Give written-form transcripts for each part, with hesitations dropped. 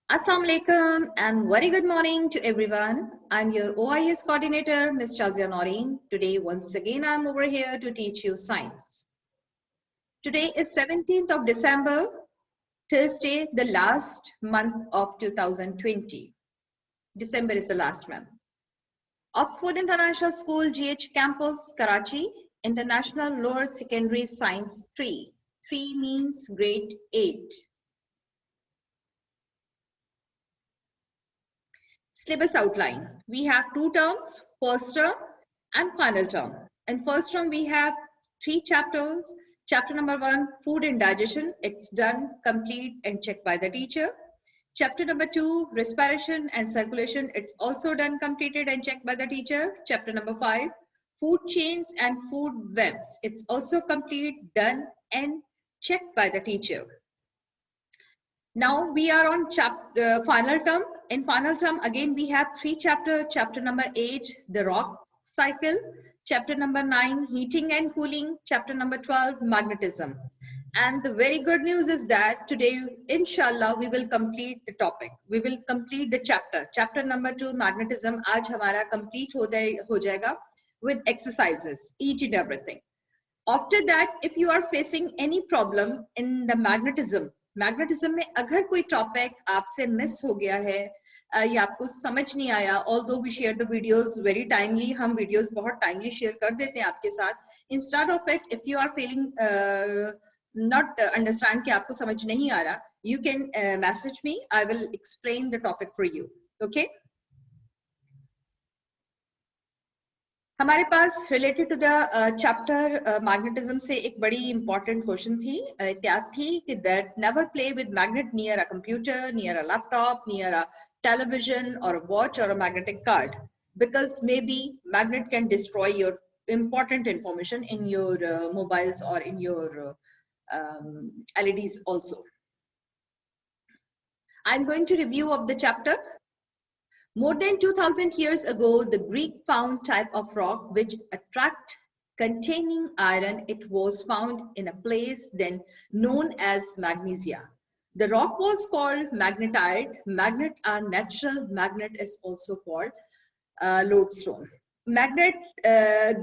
Assalamu alaikum and very good morning to everyone. I'm your OIS coordinator, Ms. Shazia Noreen. Today, once again, I'm over here to teach you science. Today is 17th of December, Thursday, the last month of 2020. December is the last month. Oxford International School, GH Campus, Karachi, International Lower Secondary Science 3. 3 means grade 8. Syllabus outline. We have two terms, first term and final term. In first term, we have 3 chapters. Chapter number 1, food and digestion. It's done, complete and checked by the teacher. Chapter number 2, respiration and circulation. It's also done, completed and checked by the teacher. Chapter number 5, food chains and food webs. It's also complete, done and checked by the teacher. Now we are on final term. In final term, again, we have 3 chapters. Chapter number 8, the rock cycle. Chapter number 9, heating and cooling. Chapter number 12, magnetism. And the very good news is that today, inshallah, we will complete the topic. We will complete the chapter. Chapter number 2, magnetism, aaj hamara complete ho jayega with exercises, each and everything. After that, if you are facing any problem in the magnetism में अगर कोई topic आपसे miss हो गया है या आपको समझ नहीं आया, although we share the videos very timely, हम videos बहुत timely share कर देते हैं आपके साथ. Instead of it, if you are feeling not understand कि आपको समझ नहीं आ रहा, you can message me. I will explain the topic for you. Okay? हमारे पास related to the chapter magnetism से एक बड़ी इंपॉर्टेंट क्वेश्चन थी, क्या थी कि that never play with magnet near a computer, near a laptop, near a television or a watch or a magnetic card, because maybe magnet can destroy your important information in your mobiles or in your LEDs also. I'm going to review of the chapter. More than 2000 years ago, the Greek found type of rock which attract containing iron. It was found in a place then known as Magnesia. The rock was called magnetite. Magnet are natural. Magnet is also called lodestone. Magnet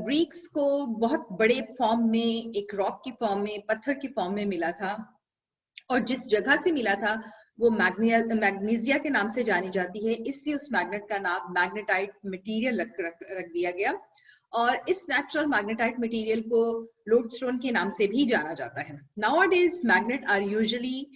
Greeks को बहुत बड़े form में, एक rock की form में, पत्थर की form में मिला था, और जिस जगह से मिला था वो मैग्नीजिया के नाम से जानी जाती है, इसलिए उस मैग्नेट का नाम मैग्नेटाइट मटेरियल रख दिया गया, और इस नेचुरल मैग्नेटाइट मटेरियल को लोडस्टोन के नाम से भी जाना जाता है. Nowadays magnet are usually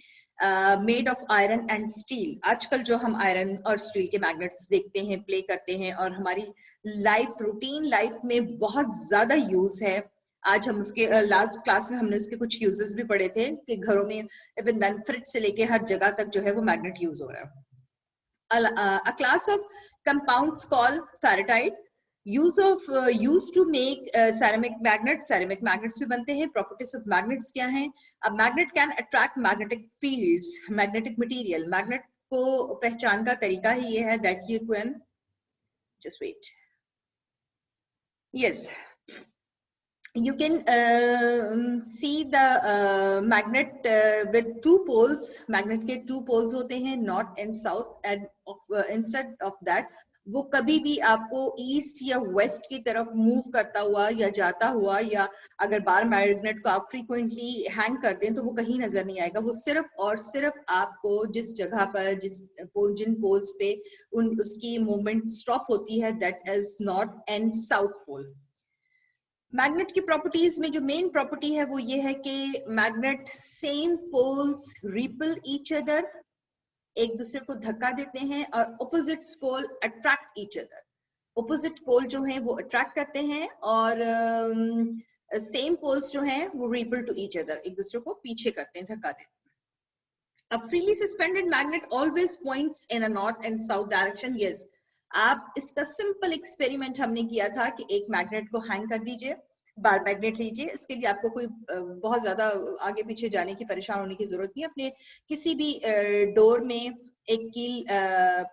made of iron and steel. आजकल जो हम आयरन और स्टील के मैग्नेट्स देखते हैं, प्ले करते हैं, और हमारी लाइफ, रूटीन लाइफ में बहुत ज्यादा यूज है. आज हम उसके लास्ट क्लास में हमने उसके कुछ यूजेस भी पढ़े थे कि घरों में इवन देन फ्रिज से लेके हर जगह तक जो है वो मैग्नेट यूज हो रहा है. A class of compounds called ferritite used to make ceramic magnets. Ceramic magnets भी बनते हैं. Properties of magnets क्या हैं? A magnet can attract magnetic fields, magnetic material. Magnet को पहचान का तरीका ही ये है that you can just wait. Yes. You can see the magnet with 2 poles. Magnet के 2 poles होते हैं, north and south, and instead of that वो कभी भी आपको ईस्ट या वेस्ट की तरफ मूव करता हुआ या जाता हुआ, या अगर बार मैग्नेट को आप फ्रीक्वेंटली हैंग कर दें तो वो कहीं नजर नहीं आएगा. वो सिर्फ और सिर्फ आपको जिस जगह पर, जिन पोल्स पे उसकी मूवमेंट स्टॉप होती है, that is north and south pole. Magnet की प्रॉपर्टीज में जो मेन प्रॉपर्टी है वो ये है कि magnet same poles repel each other, एक दूसरे को धक्का देते हैं, और opposite pole attract each other. Opposite pole जो हैं वो अट्रैक्ट करते हैं, और सेम पोल्स जो हैं वो रिपल टू ईच अदर, एक दूसरे को पीछे करते हैं, धक्का देते हैं. A freely suspended magnet always points in a north and south direction. Yes. आप इसका सिंपल एक्सपेरिमेंट हमने किया था कि एक मैग्नेट को हैंग कर दीजिए, बार मैग्नेट लीजिए. इसके लिए आपको कोई बहुत ज्यादा आगे पीछे जाने की, परेशान होने की जरूरत नहीं. अपने किसी भी डोर में एक कील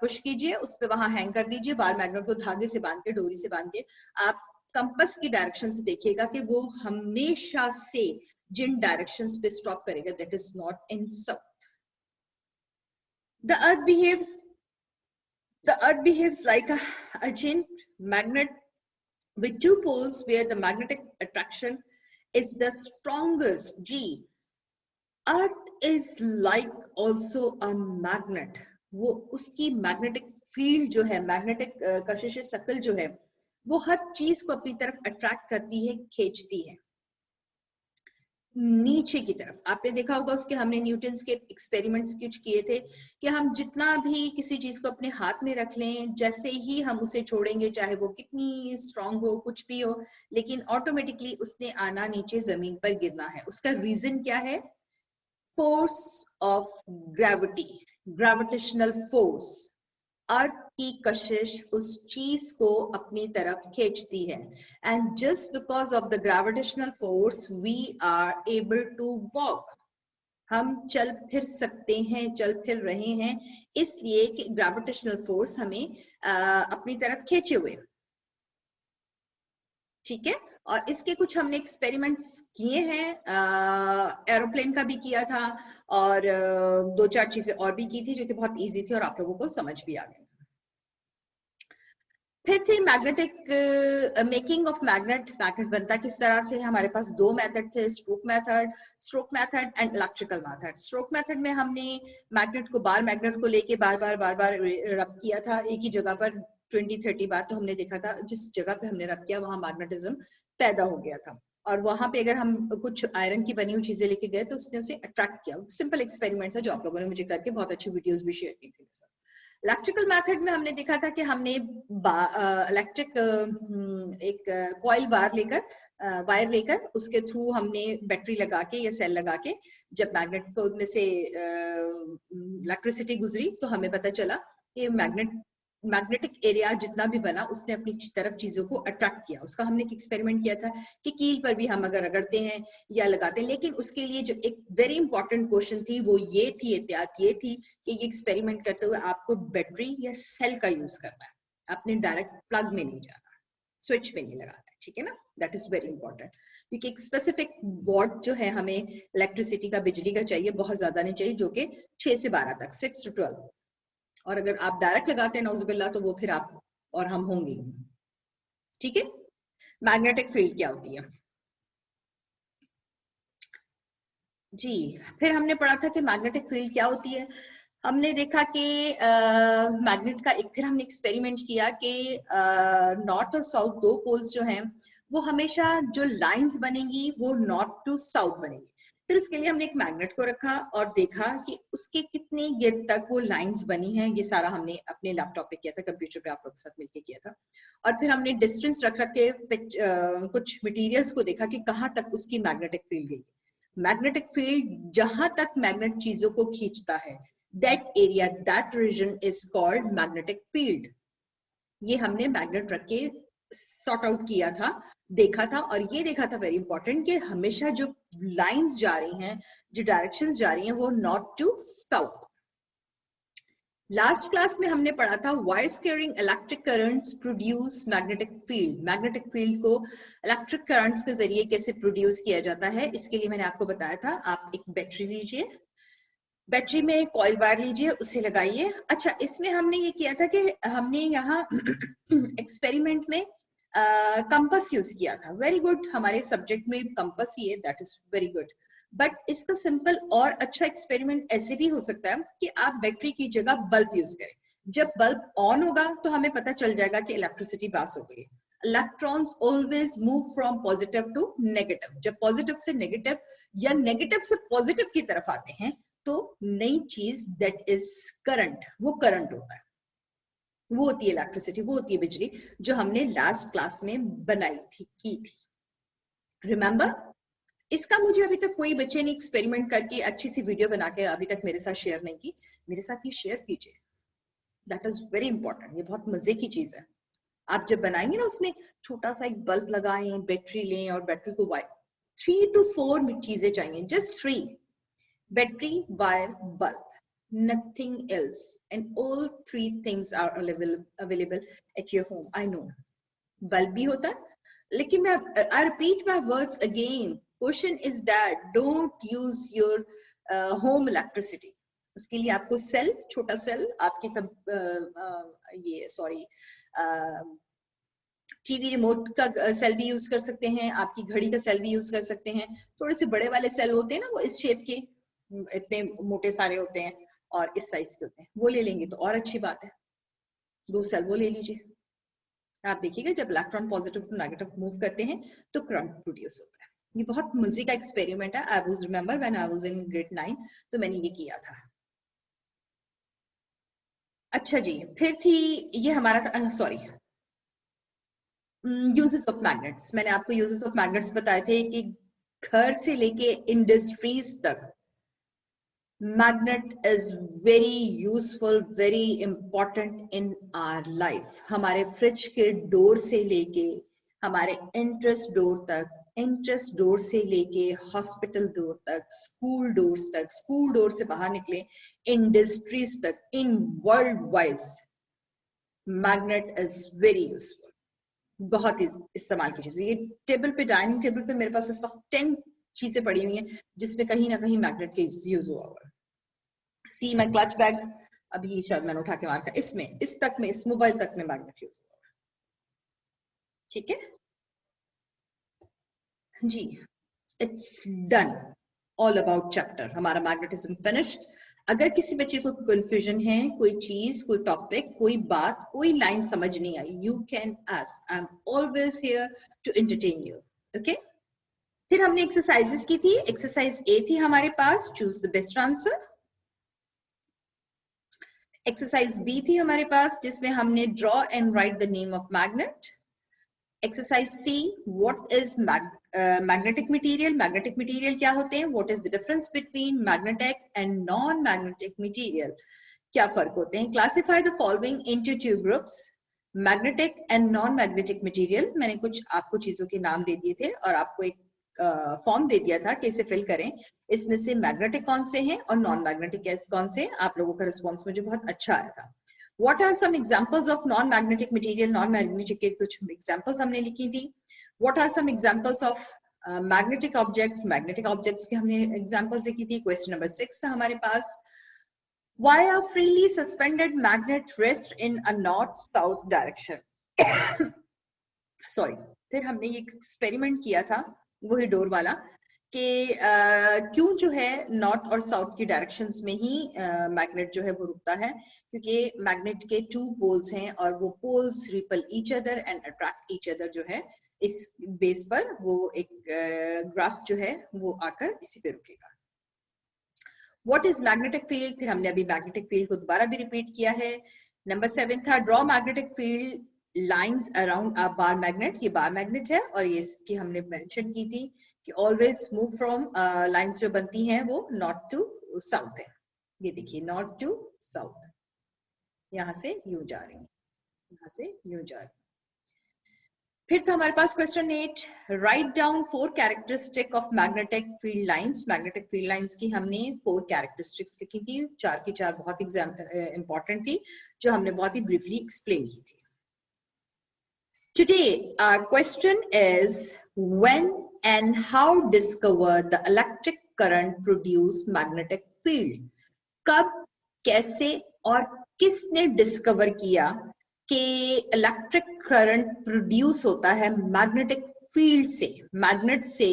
पुश कीजिए, उस पर वहां हैंग कर दीजिए, बार मैग्नेट को धागे से बांध के, डोरी से बांध के. आप कंपास की डायरेक्शन से देखिएगा कि वो हमेशा से जिन डायरेक्शंस पे स्टॉप करेगा, that is not in south. The earth behaves like a giant magnet with two poles where the magnetic attraction is the strongest. G. Earth is like also a magnet. वो उसकी magnetic field जो है, magnetic कशिश शकल जो है, वो हर चीज को अपनी तरफ अट्रैक्ट करती है, खींचती है नीचे की तरफ। आपने देखा होगा उसके, हमने न्यूटन्स के एक्सपेरिमेंट्स कुछ किए थे कि हम जितना भी किसी चीज को अपने हाथ में रख लें, जैसे ही हम उसे छोड़ेंगे, चाहे वो कितनी स्ट्रांग हो, कुछ भी हो, लेकिन ऑटोमेटिकली उसने आना नीचे जमीन पर गिरना है। उसका रीजन क्या है? Force of gravity, gravitational force. Earth की कशिश उस चीज को अपनी तरफ खींचती है, and just because of the gravitational force we are able to walk. हम चल फिर सकते हैं, चल फिर रहे हैं, इसलिए कि ग्रेविटेशनल फोर्स हमें अपनी तरफ खींचे हुए। ठीक है, और इसके कुछ हमने एक्सपेरिमेंट्स किए हैं, एरोप्लेन का भी किया था, और दो चार चीजें और भी की थी जो कि बहुत इजी थी और आप लोगों को समझ भी आ गई। फिर थी magnetic making of magnet. Magnet बनता किस तरह से? हमारे पास दो मेथड थे, stroke method and electrical method. Stroke method में हमने मैग्नेट को लेके बार बार रब किया था एक ही जगह पर 20-30 बार। तो हमने देखा था जिस जगह पे हमने रब किया वहां मैग्नेटिज्म पैदा हो गया था, और वहां पे अगर हम कुछ आयरन की बनी हुई चीजें लेके गए तो उसने उसे अट्रैक्ट किया। सिंपल एक्सपेरिमेंट था जो आप लोगों ने मुझे करके बहुत अच्छी वीडियोस भी शेयर की थी। इलेक्ट्रिकल मेथड में हमने देखा था कि हमने इलेक्ट्रिक एक कॉइल वायर लेकर उसके थ्रू हमने बैटरी लगा के या सेल लगा के, जब मैग्नेट को में से इलेक्ट्रिसिटी गुजरी तो हमें पता चला कि मैग्नेटिक एरिया जितना भी बना उसने अपनी तरफ चीजों को अट्रैक्ट किया। उसका हमने एक एक्सपेरिमेंट किया था कि कील पर भी हम अगर रगड़ते हैं या लगाते हैं, लेकिन उसके लिए जो एक वेरी इंपॉर्टेंट क्वेश्चन थी वो ये थी, एहतियात ये थी कि ये एक्सपेरिमेंट करते हुए आपको बैटरी या सेल का यूज करना है, आपने डायरेक्ट प्लग में नहीं जाना, स्विच में नहीं लगाना है। ठीक है ना, दैट इज वेरी इंपॉर्टेंट, क्योंकि एक स्पेसिफिक वॉट जो है हमें इलेक्ट्रिसिटी का, बिजली का चाहिए, बहुत ज्यादा नहीं चाहिए, जो कि 6 से 12 तक, 6 to 12। और अगर आप डायरेक्ट लगाते हैं नौजुबिल्ला तो वो फिर आप और हम होंगे। ठीक है, मैग्नेटिक फील्ड क्या होती है जी? फिर हमने पढ़ा था कि मैग्नेटिक फील्ड क्या होती है। हमने देखा कि मैग्नेट का फिर हमने एक्सपेरिमेंट किया कि नॉर्थ और साउथ दो पोल्स जो हैं वो हमेशा जो लाइंस बनेंगी वो नॉर्थ टू साउथ बनेगी। फिर उसके लिए हमने एक मैग्नेट को रखा और देखा कि उसके कितनी गिर तक वो लाइंस बनी हैं। ये सारा हमने अपने लैपटॉप पे किया था, कंप्यूटर पे आप लोग के साथ मिलकर किया था। और फिर हमने डिस्टेंस रख के कुछ मटेरियल्स को देखा कि कहाँ तक उसकी मैग्नेटिक फील्ड गई। मैग्नेटिक फील्ड जहां तक मैग्नेट चीजों को खींचता है, that area, that region is called magnetic field। ये हमने मैग्नेट रख के सॉर्ट आउट किया था, देखा था, और ये देखा था वेरी इंपॉर्टेंट कि हमेशा जो लाइंस जा रही हैं, जो डायरेक्शंस जा रही हैं वो north to south. Last class में हमने पढ़ा था wires carrying electric currents produce magnetic field. Magnetic field को इलेक्ट्रिक करंट्स के जरिए कैसे प्रोड्यूस किया जाता है, इसके लिए मैंने आपको बताया था, आप एक बैटरी लीजिए, बैटरी में कॉइल वायर लीजिए, उसे लगाइए। अच्छा, इसमें हमने ये किया था कि हमने यहाँ एक्सपेरिमेंट में कंपास यूज किया था। वेरी गुड, हमारे सब्जेक्ट में कंपास ही है, that is very good. But इसका सिंपल और अच्छा एक्सपेरिमेंट ऐसे भी हो सकता है कि आप बैटरी की जगह बल्ब यूज करें। जब बल्ब ऑन होगा तो हमें पता चल जाएगा कि इलेक्ट्रिसिटी पास हो गई। Electrons always move from positive to negative. जब पॉजिटिव से नेगेटिव या नेगेटिव से पॉजिटिव की तरफ आते हैं तो नई चीज दैट इज करंट, वो करंट होता है, वो होती है इलेक्ट्रिसिटी, वो होती है बिजली, जो हमने लास्ट क्लास में बनाई थी, की थी। रिमेंबर, इसका मुझे अभी तक कोई बच्चे ने एक्सपेरिमेंट करके अच्छी सी वीडियो बना के अभी तक मेरे साथ शेयर नहीं की। मेरे साथ ये शेयर कीजिए, दैट इज वेरी इंपॉर्टेंट। ये बहुत मजे की चीज है। आप जब बनाएंगे ना, उसमें छोटा सा एक बल्ब लगाएं, बैटरी लें, और बैटरी को 3 to 4 चीजें चाहिए, just 3: battery, wire, bulb, nothing else, and all 3 things are available at your home. I know bulb भी होता है, लेकिन मैं I repeat my words again, question is that don't use your home electricity, उसके लिए आपको सेल, छोटा cell आपके ये सॉरी टीवी रिमोट का सेल भी यूज कर सकते हैं, आपकी घड़ी का सेल भी यूज कर सकते हैं। थोड़े से बड़े वाले सेल होते हैं ना, वो इस शेप के, इतने मोटे सारे होते हैं और इस साइज के होते हैं, वो ले लेंगे तो और अच्छी बात है। 2 सेल वो ले लीजिए। आप देखिएगा जब electron positive to negative move करते हैं तो करंट प्रोड्यूस होता है। ये बहुत मजे का एक्सपेरिमेंट है। I was remember when I was in grade 9, तो मैंने ये किया था। अच्छा जी, फिर थी ये हमारा, सॉरी, यूजेस ऑफ मैग्नेट्स। मैंने आपको यूजेस ऑफ मैग्नेट्स बताए थे कि घर से लेके इंडस्ट्रीज तक magnet is very useful, very important in our life. हमारे फ्रिज के डोर से लेके हमारे एंट्रेंस डोर तक, एंट्रेंस डोर से लेके हॉस्पिटल डोर तक, स्कूल डोर्स तक, स्कूल डोर से बाहर निकले इंडस्ट्रीज तक, in world wise magnet is very useful. बहुत ही इस्तेमाल की चीज। ये टेबल पे, डाइनिंग टेबल पे मेरे पास इस वक्त 10 चीजें पड़ी हुई हैं जिसमें कहीं ना कहीं मैग्नेट के यूज हुआ हुआ है। सी माई क्लच बैग, अभी शायद मैंने उठा के मारा, इसमें, इस तक में, इस मोबाइल तक में मैग्नेट यूज हुआ है। ठीक है जी, it's done. All about chapter, हमारा मैग्नेटिज्म फिनिश्ड। अगर किसी बच्चे को कंफ्यूजन है, कोई चीज, कोई टॉपिक, कोई बात, कोई लाइन समझ नहीं आई, you can ask. I am always here to entertain you. Okay, फिर हमने एक्सरसाइजेस की थी। एक्सरसाइज ए थी हमारे पास, choose the best answer. Exercise B थी हमारे पास, जिसमें हमने draw and write the name of magnet. Exercise C, what is magnetic material. Magnetic material क्या होते हैं, what is the difference between magnetic and non magnetic material, क्या फर्क होते हैं। Classify the following into 2 groups, magnetic and non magnetic material. मैंने कुछ आपको चीजों के नाम दे दिए थे और आपको एक फॉर्म दे दिया था कि इसे फिल करें। इसमें से मैग्नेटिक कौन से हैं और नॉन मैग्नेटिक कौन से। आप लोगों का रिस्पॉन्स मुझे बहुत अच्छा आया था। What are some examples of non-magnetic material? Non-magnetic के कुछ examples हमने लिखी थी। What are some examples of magnetic objects? Magnetic objects के हमने examples लिखी थी। Question number 6 था हमारे पास। Why are freely suspended magnet rest in a north-south direction? Sorry. फिर हमने ये एक्सपेरिमेंट किया था, वही डोर वाला, कि क्यों जो है नॉर्थ और साउथ की डायरेक्शंस में ही मैग्नेट जो है वो रुकता है। क्योंकि मैग्नेट के 2 पोल्स हैं और वो poles repel each other and attract each other. जो है इस बेस पर वो एक ग्राफ जो है वो आकर इसी पे रुकेगा। व्हाट इज मैग्नेटिक फील्ड, फिर हमने अभी मैग्नेटिक फील्ड को दोबारा भी रिपीट किया है। नंबर 7 था draw magnetic field lines around a bar magnet. ये बार मैग्नेट है और ये इसकी हमने मेंशन की थी कि ऑलवेज मूव फ्रॉम, लाइंस जो बनती हैं वो नॉर्थ टू साउथ है। ये देखिए नॉर्थ टू साउथ, यहाँ से यूं जा रही है, यहाँ से यूं जा रही है। फिर था हमारे पास question 8, write down 4 characteristic of magnetic field lines. Magnetic field lines की हमने 4 कैरेक्टरिस्टिक्स लिखी थी, 4 की 4 बहुत इंपॉर्टेंट थी, जो हमने बहुत ही ब्रीफली एक्सप्लेन की थी। Today our question is, when and how discover the electric current produce magnetic field? कब, कैसे और किसने डिस्कवर किया कि इलेक्ट्रिक करंट प्रोड्यूस होता है मैग्नेटिक फील्ड से, मैग्नेट से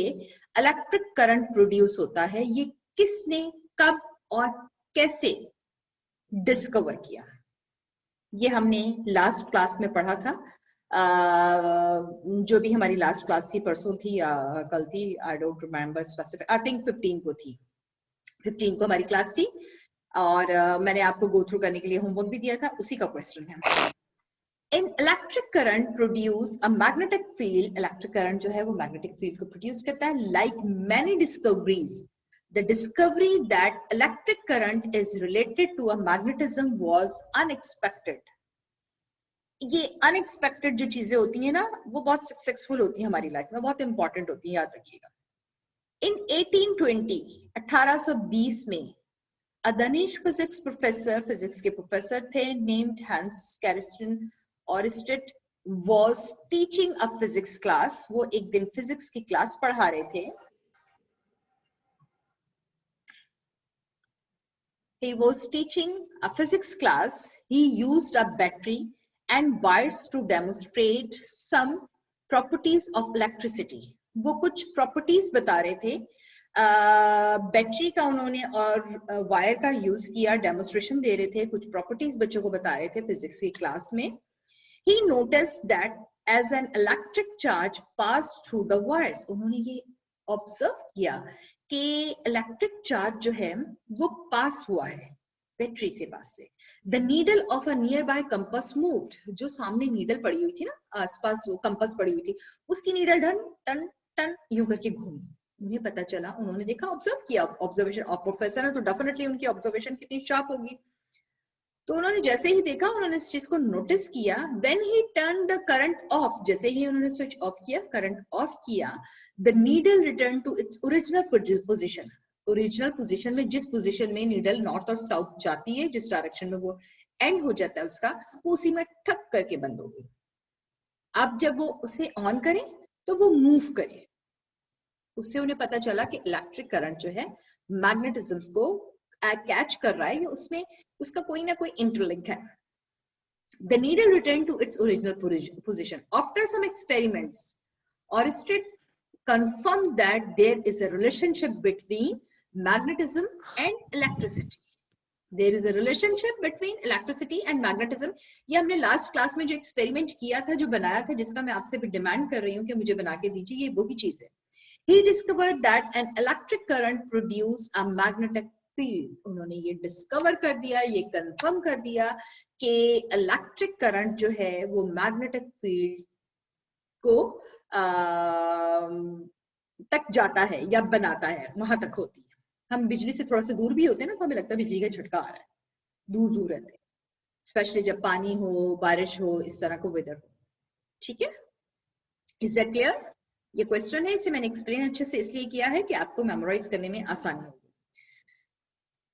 इलेक्ट्रिक करंट प्रोड्यूस होता है, ये किसने, कब और कैसे डिस्कवर किया? ये हमने लास्ट क्लास में पढ़ा था। जो भी हमारी लास्ट क्लास थी, परसों थी या कल थी, I don't remember specific, I think 15 को थी, 15 को हमारी क्लास थी और मैंने आपको गो थ्रू करने के लिए होमवर्क भी दिया था, उसी का क्वेश्चन है। In electric current produce a magnetic field, electric current जो है वो मैग्नेटिक फील्ड को प्रोड्यूस करता है। Like many discoveries, the discovery that electric current is related to a magnetism was unexpected. ये अनएक्सपेक्टेड जो चीजें होती हैं ना, वो बहुत सक्सेसफुल होती हैं हमारी लाइफ में, बहुत इंपॉर्टेंट होती हैं, याद रखिएगा। इन 1820, 1820 में a Danish physics professor, physics के प्रोफेसर थे, named Hans Christian Ørsted, was teaching a physics class. वो एक दिन फिजिक्स की क्लास पढ़ा रहे थे। he was teaching a physics class. He used a battery and wires to demonstrate some properties of electricity. वो कुछ properties बता रहे थे, बैटरी का उन्होंने और वायर का यूज किया, डेमोन्स्ट्रेशन दे रहे थे, कुछ प्रॉपर्टीज बच्चों को बता रहे थे फिजिक्स की क्लास में. He noticed that as an electric charge passed through the wires, उन्होंने ये ऑब्जर्व किया कि इलेक्ट्रिक चार्ज जो है वो पास हुआ है बैटरी के पास से. The needle of a near by compass moved, जो सामने नीडल पड़ी हुई थी ना, आसपास वो कंपास पड़ी हुई थी, उसकी नीडल टन टन टन यूं करके घूमी. उन्हें पता चला, उन्होंने देखा, ऑब्जर्व किया. ऑब्जर्वेशन ऑफ प्रोफेसर है तो डेफिनेटली उनकी ऑब्जर्वेशन कितनी शार्प होगी. तो उन्होंने जैसे ही देखा, उन्होंने इस चीज को नोटिस किया. When he turn the current off, जैसे ही उन्होंने स्विच ऑफ किया, करंट ऑफ किया, the needle return to its original position. Original position में, जिस पोजीशन में नीडल नॉर्थ और साउथ जाती है, जिस डायरेक्शन में वो एंड हो जाता है उसका, वो उसी में ठक करके बंद हो गई. अब जब वो उसे ऑन करें तो वो मूव करे. उससे उन्हें पता चला कि इलेक्ट्रिक करंट जो है मैग्नेटिज्म को कैच कर रहा है, या उसमें उसका कोई ना कोई इंटरलिंक है. The needle returned to its original position. After some experiments, Oersted confirmed that there is a relationship between magnetism and electricity. There is a relationship between electricity and magnetism. ये हमने लास्ट क्लास में जो experiment किया था, जो बनाया था, जिसका मैं आपसे भी डिमांड कर रही हूँ कि मुझे बना के दीजिए, ये वही चीज है. He discovered that an electric current produces a magnetic field. उन्होंने ये डिस्कवर कर दिया, ये कंफर्म कर दिया कि इलेक्ट्रिक करंट जो है वो मैग्नेटिक फील्ड को तक जाता है या बनाता है, वहां तक होती है. हम बिजली से थोड़ा सा दूर भी होते हैं ना, तो हमें लगता है बिजली का झटका आ रहा है, दूर दूर रहते हैं, स्पेशली जब पानी हो, बारिश हो, इस तरह को वेदर हो. ठीक है, इज दैट क्लियर? ये क्वेश्चन है, इसे मैंने एक्सप्लेन अच्छे से इसलिए किया है कि आपको मेमोराइज करने में आसानी होगी.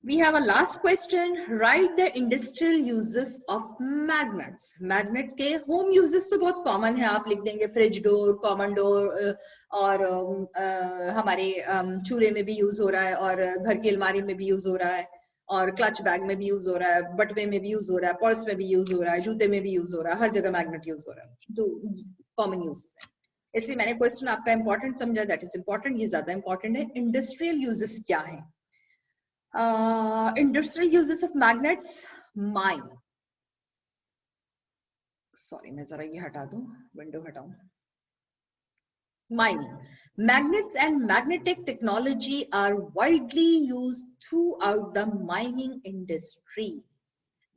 We have a last question. Write the industrial uses of magnets. Magnet के home uses तो बहुत common है, आप लिख देंगे फ्रिज डोर, कॉमन डोर, और हमारे चूल्हे में भी यूज हो रहा है, और घर की अलमारी में भी यूज हो रहा है, और क्लच बैग में भी यूज हो रहा है, बटवे में भी यूज हो रहा है, पर्स में भी यूज हो रहा है, जूते में भी यूज हो रहा है, हर जगह मैग्नेट यूज हो रहा है. तो कॉमन यूजेस है, इसलिए मैंने क्वेश्चन आपका इंपॉर्टेंट समझा. दैट इज इंपॉर्टेंट, ये ज्यादा इंपॉर्टेंट है. इंडस्ट्रियल यूजेस क्या है? Industrial uses of magnets. Mine. Sorry, मैं जरा ये हटा दूं, विंडो हटाऊं. Mining. Magnets and magnetic technology are widely used throughout the mining industry.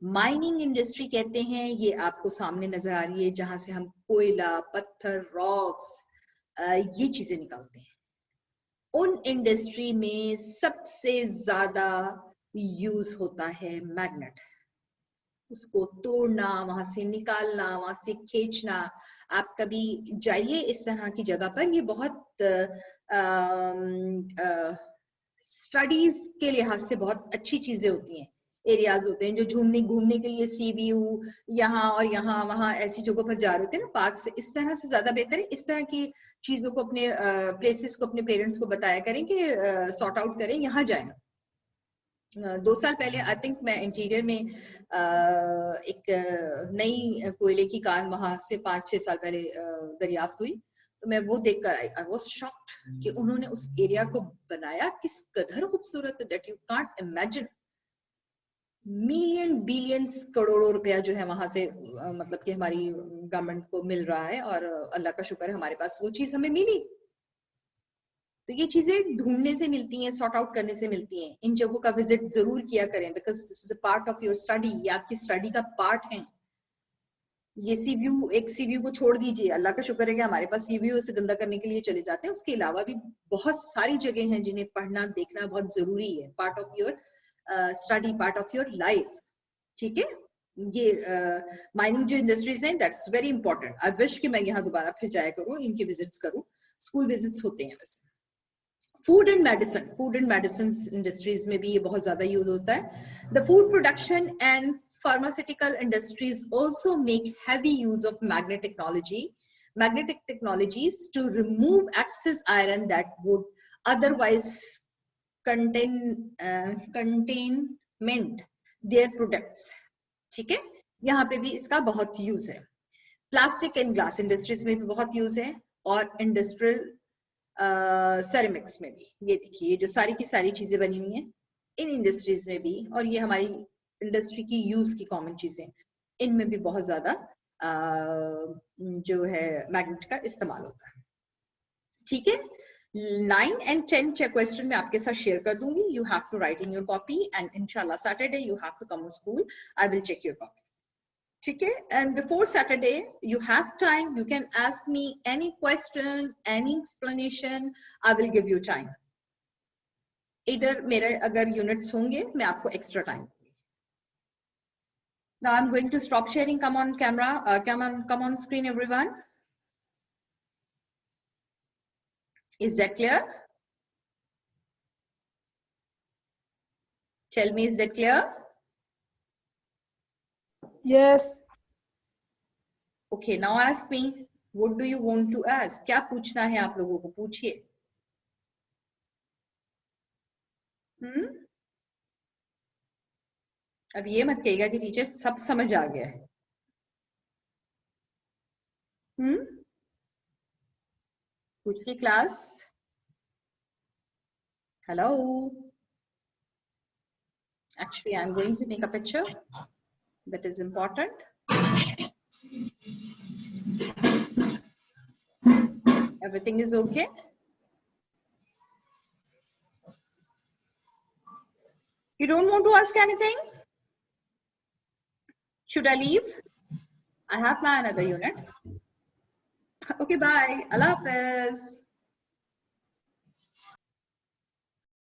Mining industry कहते हैं, ये आपको सामने नजर आ रही है, जहां से हम कोयला, पत्थर, रॉक्स, ये चीजें निकालते हैं. उन इंडस्ट्री में सबसे ज्यादा यूज होता है मैग्नेट. उसको तोड़ना, वहां से निकालना, वहां से खींचना. आप कभी जाइए इस तरह की जगह पर, ये बहुत स्टडीज के लिहाज से बहुत अच्छी चीजें होती हैं, एरियाज होते हैं, जो घूमने के लिए सी व्यू, यहाँ और यहाँ वहां ऐसी जगहों पर जा रहे होते हैं ना, पार्क से. इस तरह से ज्यादा बेहतर है इस तरह की चीजों को, अपने प्लेसेस को अपने पेरेंट्स को बताया करें कि सॉर्ट आउट करें, यहाँ जाएं. 2 साल पहले आई थिंक मैं इंटीरियर में एक नई कोयले की कान वहां से 5-6 साल पहले दरियाफ्त हुई, तो मैं वो देखकर आई वाज शॉक्ड कि उन्होंने उस एरिया को बनाया किस कदर खूबसूरत, that you can't imagine. Million billions करोड़ों रुपया जो है वहां से मतलब कि हमारी गवर्नमेंट को मिल रहा है, और अल्लाह का शुक्र है हमारे पास वो चीज हमें मिली. तो ये चीजें ढूंढने से मिलती हैं, सॉर्ट आउट करने से मिलती हैं. इन जगहों का विजिट जरूर किया करें, because this is a part of your study, ये आपकी स्टडी का पार्ट है. ये सी व्यू, एक सी व्यू को छोड़ दीजिए, अल्लाह का शुक्र है कि हमारे पास सी व्यू से गंदा करने के लिए चले जाते हैं, उसके अलावा भी बहुत सारी जगह हैं जिन्हें पढ़ना देखना बहुत जरूरी है. Part of your study, part of your life. ठीक है, ये माइनिंग जो इंडस्ट्रीज हैं, that's very important. I wish कि मैं यहाँ दोबारा फिर जाया करूँ, इनके विजिट्स करूँ. स्कूल विजिट्स होते हैं वैसे. फूड एंड मेडिसिन इंडस्ट्रीज में भी ये बहुत ज्यादा यूज होता है. The food production and pharmaceutical industries also make heavy use of magnetic technologies to remove excess iron that would otherwise contain mint their products. ठीक है, यहाँ पे भी इसका बहुत यूज है. प्लास्टिक एंड ग्लास इंडस्ट्रीज में भी बहुत यूज है, और इंडस्ट्रियल सेरेमिक्स में भी. ये देखिए, ये जो सारी की सारी चीजें बनी हुई हैं इन इंडस्ट्रीज में भी, और ये हमारी इंडस्ट्री की यूज की कॉमन चीजें, इनमें भी बहुत ज्यादा जो है मैग्नेट का इस्तेमाल होता है. ठीक है, 9 and 10 क्वेश्चन मैं आपके साथ शेयर कर दूंगी. You have to write in your copy, and इंशाल्लाह Saturday you have to come to school. I will check your copy. ठीक है, and before Saturday you have time, you can ask me any question, any explanation, I will give you time. इधर मेरे अगर units होंगे मैं आपको extra time. Now I'm going to stop sharing. Come on camera, come on screen everyone. Is that clear? Tell me, is that clear? Yes. Okay, now ask me. What do you want to ask? क्या पूछना है आप लोगों को, पूछिए. अब ये मत कहिएगा कि टीचर सब समझ आ गया है. पूछिए class. Hello. Actually, I'm going to make a picture. That is important. Everything is okay? You don't want to ask anything? Should I leave? I have my another unit. Okay, bye. Allah Hafiz.